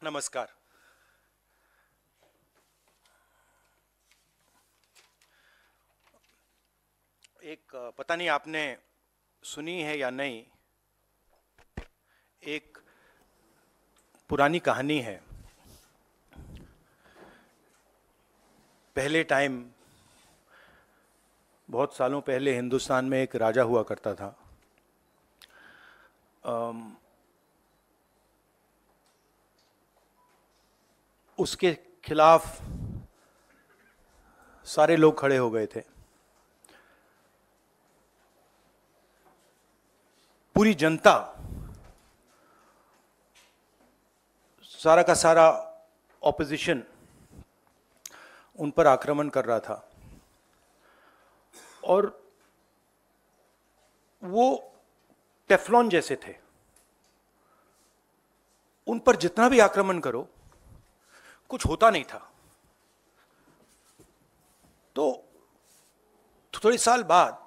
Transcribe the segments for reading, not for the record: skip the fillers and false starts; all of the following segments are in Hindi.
नमस्कार। एक पता नहीं आपने सुनी है या नहीं, एक पुरानी कहानी है। पहले टाइम, बहुत सालों पहले हिंदुस्तान में एक राजा हुआ करता था। उसके खिलाफ सारे लोग खड़े हो गए थे। पूरी जनता, सारा का सारा ऑपोजिशन उन पर आक्रमण कर रहा था और वो टेफ्लॉन जैसे थे। उन पर जितना भी आक्रमण करो कुछ होता नहीं था। तो थोड़े साल बाद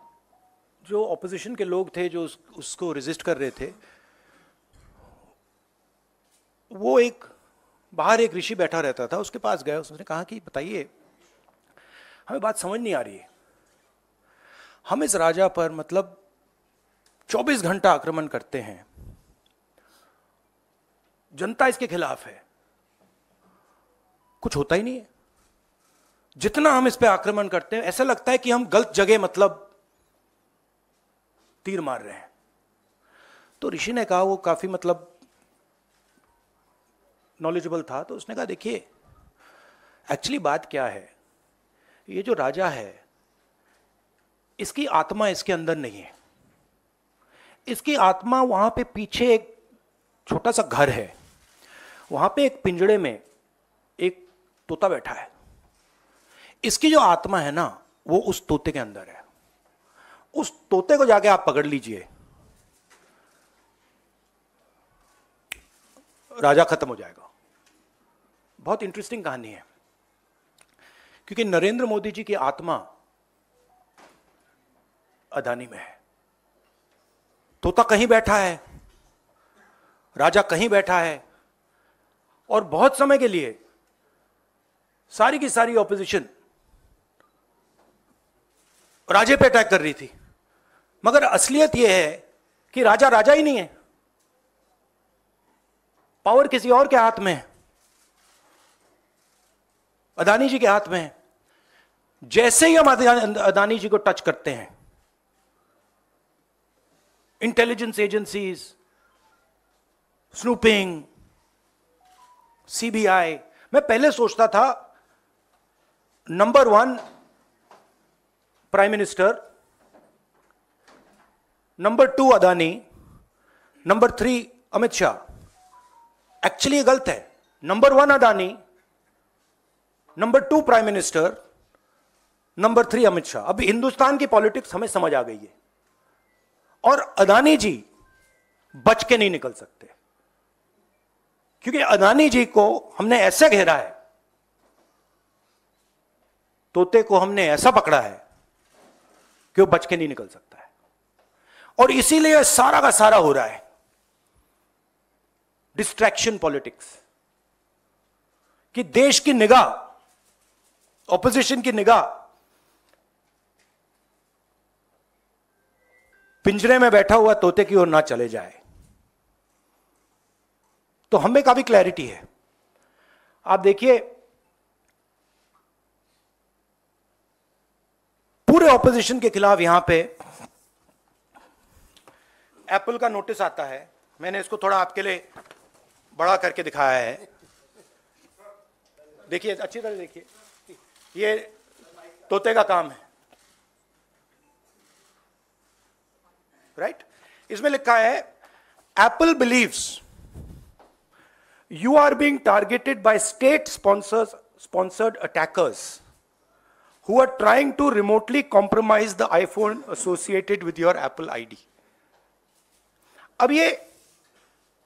जो ऑपोजिशन के लोग थे, जो उसको रेजिस्ट कर रहे थे, वो बाहर एक ऋषि बैठा रहता था, उसके पास गए। उसने कहा कि बताइए, हमें बात समझ नहीं आ रही है। हम इस राजा पर 24 घंटा आक्रमण करते हैं, जनता इसके खिलाफ है, कुछ होता ही नहीं है। जितना हम इस पे आक्रमण करते हैं ऐसा लगता है कि हम गलत जगह तीर मार रहे हैं। तो ऋषि ने कहा, वो काफी नॉलेजेबल था, तो उसने कहा देखिए, एक्चुअली बात क्या है, ये जो राजा है इसकी आत्मा इसके अंदर नहीं है। इसकी आत्मा वहां पे पीछे एक छोटा सा घर है, वहां पे एक पिंजड़े में एक तोता बैठा है। इसकी जो आत्मा है ना, वो उस तोते के अंदर है। उस तोते को जाके आप पकड़ लीजिए, राजा खत्म हो जाएगा। बहुत इंटरेस्टिंग कहानी है, क्योंकि नरेंद्र मोदी जी की आत्मा अदानी में है। तोता कहीं बैठा है, राजा कहीं बैठा है, और बहुत समय के लिए सारी की सारी ऑपोजिशन राजे पे अटैक कर रही थी। मगर असलियत यह है कि राजा राजा ही नहीं है, पावर किसी और के हाथ में है, अदानी जी के हाथ में है। जैसे ही हम अदानी जी को टच करते हैं, इंटेलिजेंस एजेंसीज, स्नूपिंग, सीबीआई, मैं पहले सोचता था number 1 prime minister, number 2 Adani, number 3 Amit Shah. Actually ये गलत है। Number 1 Adani, number 2 prime minister, number 3 Amit Shah. अभी हिंदुस्तान की पॉलिटिक्स हमें समझ आ गई है, और अदानी जी बच के नहीं निकल सकते, क्योंकि अदानी जी को हमने ऐसे घेरा है, तोते को हमने ऐसा पकड़ा है कि वो बच के नहीं निकल सकता है। और इसीलिए सारा का सारा हो रहा है डिस्ट्रैक्शन पॉलिटिक्स, कि देश की निगाह, ऑपोजिशन की निगाह पिंजरे में बैठा हुआ तोते की ओर ना चले जाए। तो हमें काफी क्लैरिटी है। आप देखिए, पूरे ऑपोजिशन के खिलाफ यहां पे एप्पल का नोटिस आता है। मैंने इसको थोड़ा आपके लिए बड़ा करके दिखाया है, देखिए, अच्छी तरह देखिए। ये तोते का काम है, राइट? इसमें लिखा है, Apple believes you are being targeted by state sponsored attackers who are trying to remotely compromise the iPhone associated with your Apple ID. अब ये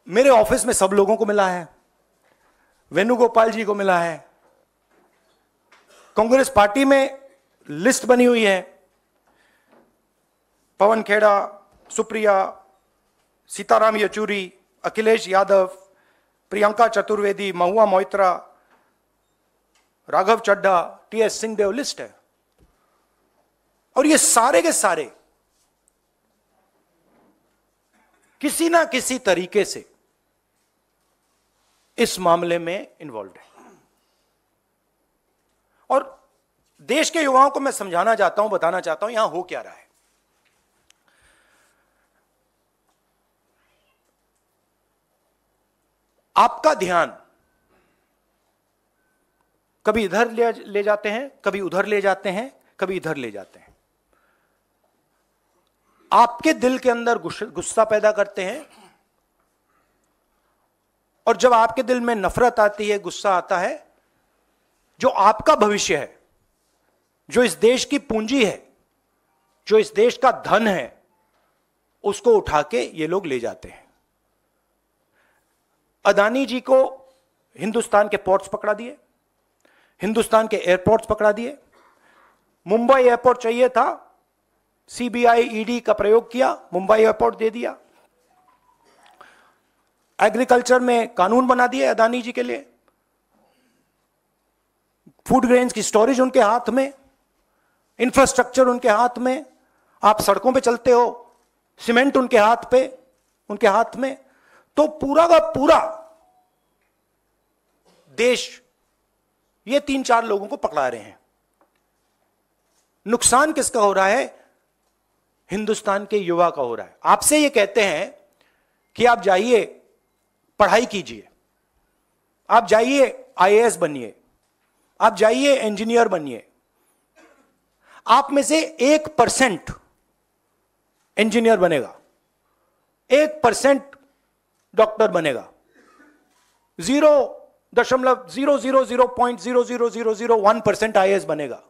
मेरे ऑफिस में सब लोगों को मिला है, वेणुगोपाल जी को मिला है, कांग्रेस पार्टी में लिस्ट बनी हुई है, पवन खेड़ा, सुप्रिया, सीताराम येचुरी, अखिलेश यादव, प्रियंका चतुर्वेदी, महुआ मोइत्रा, राघव चड्ढा, टीएस सिंहदेव, लिस्ट है। और ये सारे के सारे किसी ना किसी तरीके से इस मामले में इन्वॉल्व है। और देश के युवाओं को मैं समझाना चाहता हूं, बताना चाहता हूं यहां हो क्या रहा है। आपका ध्यान कभी इधर ले जाते हैं, कभी उधर ले जाते हैं, कभी इधर ले जाते हैं। आपके दिल के अंदर गुस्सा पैदा करते हैं, और जब आपके दिल में नफरत आती है, गुस्सा आता है, जो आपका भविष्य है, जो इस देश की पूंजी है, जो इस देश का धन है, उसको उठा के ये लोग ले जाते हैं। अदानी जी को हिंदुस्तान के पोर्ट्स पकड़ा दिए, हिंदुस्तान के एयरपोर्ट्स पकड़ा दिए। मुंबई एयरपोर्ट चाहिए था, सीबीआई ईडी का प्रयोग किया, मुंबई एयरपोर्ट दे दिया। एग्रीकल्चर में कानून बना दिए अदानी जी के लिए, फूड ग्रेन्स की स्टोरेज उनके हाथ में, इंफ्रास्ट्रक्चर उनके हाथ में, आप सड़कों पे चलते हो, सीमेंट उनके हाथ में। तो पूरा का पूरा देश ये 3-4 लोगों को पकड़ा रहे हैं। नुकसान किसका हो रहा है? हिंदुस्तान के युवा का हो रहा है। आपसे ये कहते हैं कि आप जाइए पढ़ाई कीजिए, आप जाइए आईएएस बनिए, आप जाइए इंजीनियर बनिए। आप में से 1% इंजीनियर बनेगा, 1% डॉक्टर बनेगा, 0.0000001% आईएएस बनेगा।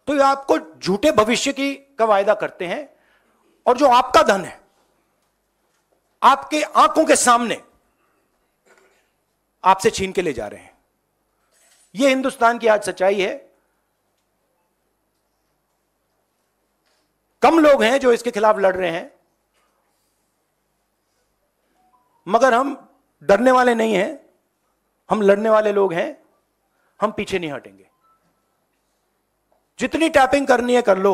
तो ये आपको झूठे भविष्य का वायदा करते हैं, और जो आपका धन है आपके आंखों के सामने आपसे छीन के ले जा रहे हैं। यह हिंदुस्तान की आज सच्चाई है। कम लोग हैं जो इसके खिलाफ लड़ रहे हैं, मगर हम डरने वाले नहीं हैं, हम लड़ने वाले लोग हैं। हम पीछे नहीं हटेंगे। जितनी टैपिंग करनी है कर लो,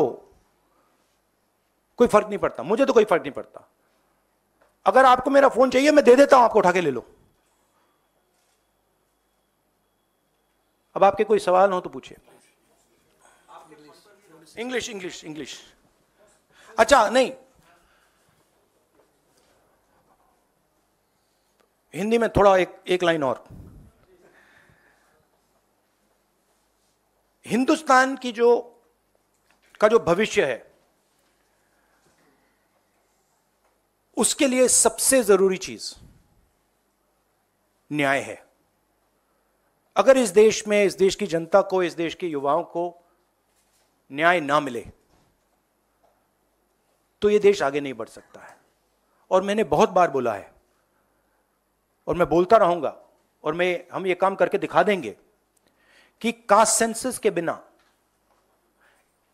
कोई फर्क नहीं पड़ता, मुझे तो कोई फर्क नहीं पड़ता। अगर आपको मेरा फोन चाहिए मैं दे देता हूं, आपको उठा के ले लो। अब आपके कोई सवाल हो तो पूछिए। इंग्लिश। अच्छा, नहीं, हिंदी में थोड़ा एक लाइन और। हिंदुस्तान की जो भविष्य है, उसके लिए सबसे जरूरी चीज न्याय है। अगर इस देश में, इस देश की जनता को, इस देश के युवाओं को न्याय ना मिले तो यह देश आगे नहीं बढ़ सकता है। और मैंने बहुत बार बोला है, और मैं बोलता रहूंगा, और हम ये काम करके दिखा देंगे कि कास्ट सेंसस के बिना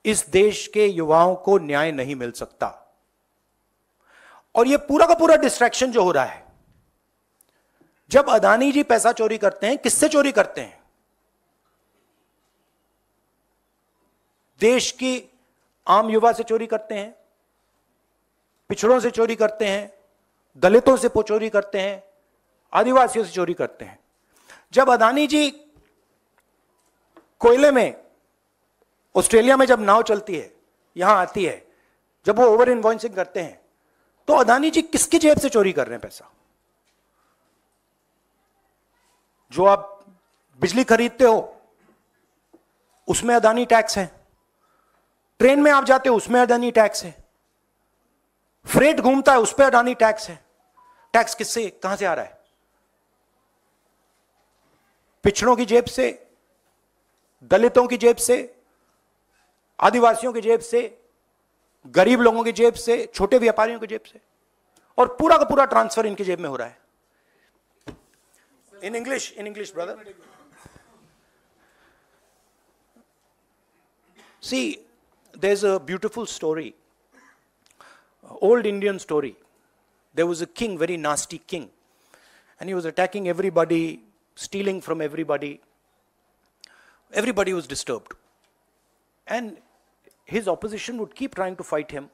इस देश के युवाओं को न्याय नहीं मिल सकता। और ये पूरा का पूरा डिस्ट्रैक्शन जो हो रहा है, जब अदानी जी पैसा चोरी करते हैं, किससे चोरी करते हैं? देश की आम युवा से चोरी करते हैं, पिछड़ों से चोरी करते हैं, दलितों से चोरी करते हैं, आदिवासियों से चोरी करते हैं। जब अदानी जी कोयले में, ऑस्ट्रेलिया में जब नाव चलती है, यहां आती है, जब वो ओवर इनवॉइसिंग करते हैं, तो अदानी जी किसकी जेब से चोरी कर रहे हैं पैसा? जो आप बिजली खरीदते हो उसमें अदानी टैक्स है, ट्रेन में आप जाते हो उसमें अदानी टैक्स है, फ्रेट घूमता है उस पर अडानी टैक्स है। टैक्स किससे, कहां से आ रहा है? पिछड़ों की जेब से, दलितों की जेब से, आदिवासियों की जेब से, गरीब लोगों की जेब से, छोटे व्यापारियों की जेब से, और पूरा का पूरा ट्रांसफर इनकी जेब में हो रहा है। In English brother, see there is a beautiful story, old Indian story, there was a king, very nasty king, and he was attacking everybody, stealing from everybody. Everybody was disturbed. And his opposition would keep trying to fight him.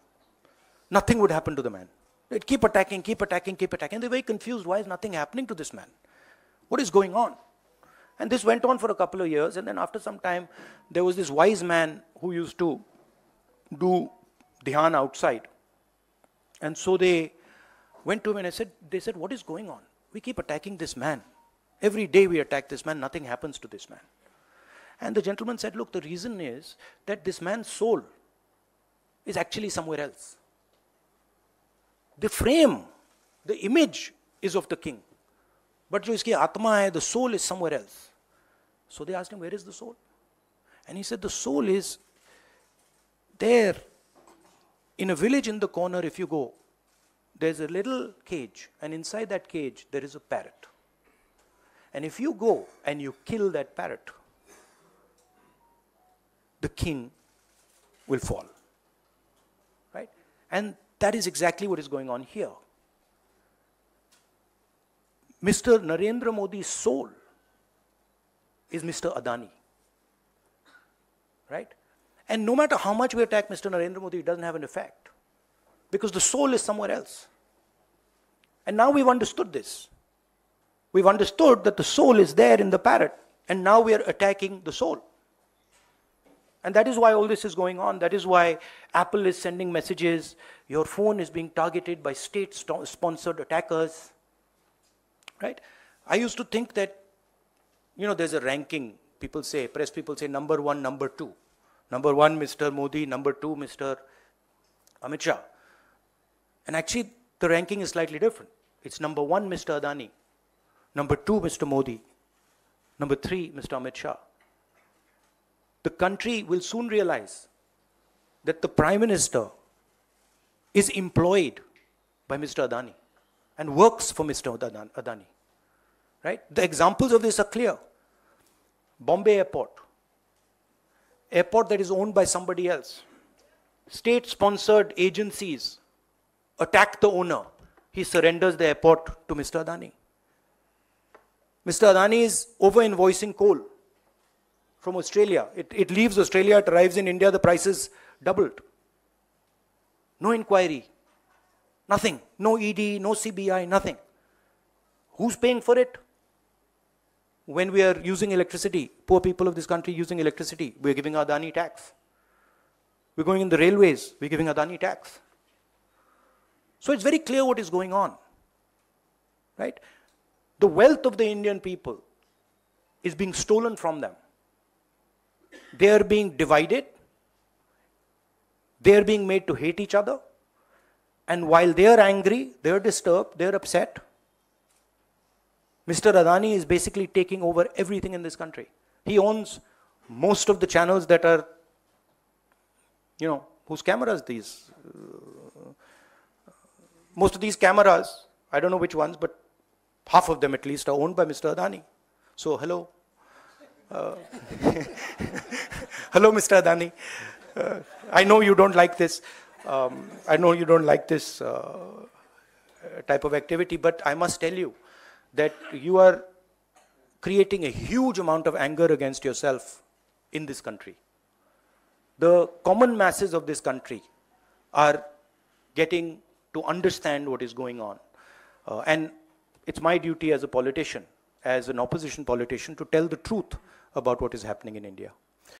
Nothing would happen to the man. They'd keep attacking, keep attacking, keep attacking. They're very confused. Why is nothing happening to this man? What is going on? And this went on for a couple of years. And then after some time, there was this wise man who used to do dhyan outside. And so they went to him and they said, what is going on? We keep attacking this man. Every day we attack this man. Nothing happens to this man. And the gentleman said, look, the reason is that this man's soul is actually somewhere else. The frame, the image is of the king. But jo iski atma hai, the soul is somewhere else. So they asked him, where is the soul? And he said, the soul is there. In a village in the corner, if you go, there's a little cage. And inside that cage, there is a parrot. And if you go and you kill that parrot, the king will fall. Right? And that is exactly what is going on here. Mr. Narendra Modi's soul is Mr. Adani. Right? And no matter how much we attack Mr. Narendra Modi, it doesn't have an effect. Because the soul is somewhere else. And now we've understood this. We've understood that the soul is there in the parrot. And now we are attacking the soul. And that is why all this is going on. That is why Apple is sending messages. Your phone is being targeted by state-sponsored attackers. Right? I used to think that, there's a ranking. People say, press people say, number one, number two. Number one, Mr. Modi. Number two, Mr. Amit Shah. And actually, the ranking is slightly different. It's number one, Mr. Adani. Number two, Mr. Modi. Number three, Mr. Amit Shah. The country will soon realize that the Prime Minister is employed by Mr. Adani and works for Mr. Adani. Right? The examples of this are clear. Bombay Airport. Airport that is owned by somebody else. State-sponsored agencies attack the owner. He surrenders the airport to Mr. Adani. Mr. Adani is over-invoicing coal from Australia. It leaves Australia, it arrives in India, the prices doubled. No inquiry. Nothing. No ED, no CBI, nothing. Who's paying for it? When we are using electricity, poor people of this country using electricity, we're giving Adani tax. We're going in the railways, we're giving Adani tax. So it's very clear what is going on. Right? The wealth of the Indian people is being stolen from them. They are being divided. They are being made to hate each other. And while they are angry, they are disturbed, they are upset, Mr. Adani is basically taking over everything in this country. He owns most of the channels that are, whose cameras these? Most of these cameras, I don't know which ones, but half of them at least are owned by Mr. Adani. So, hello. Hello, Mr. Adani. I know you don't like this. I know you don't like this type of activity, but I must tell you that you are creating a huge amount of anger against yourself in this country. The common masses of this country are getting to understand what is going on. And it's my duty as a politician, as an opposition politician, to tell the truth about what is happening in India.